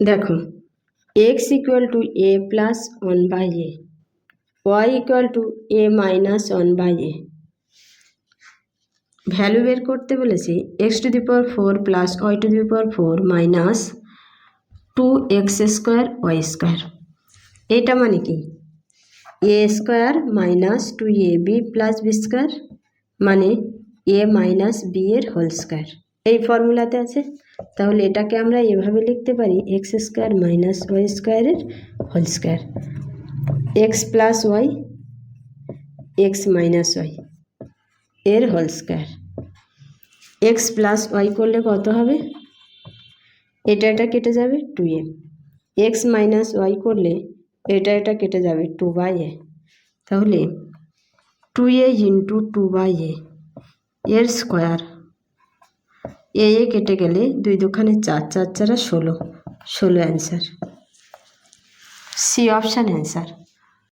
দেখো x equal to a plus 1/a, y equal to a minus 1/a। Value বের করতে বলেছি x to the power 4 plus y to the power 4 minus 2x square y square. এটা মানে কি a square minus 2ab plus b square মানে a minus b এর whole square, এই ফর্মুলাতে আছে। তাহলে এটাকে আমরা এভাবে লিখতে পারি x স্কোয়ার মাইনাস ওয়াই স্কোয়ারের whole square, x plus y x minus y এর whole square. x plus y করলে কত হবে, এটা কেটে যাবে 2a, x মাইনাস ওয়াই করলে এটা কেটে যাবে 2/a। তাহলে 2a ইন্টু 2/a এর স্কোয়ার, এ কেটে গেলে 2 দুখানে 4, 4 4 16 অ্যান্সার। C option answer.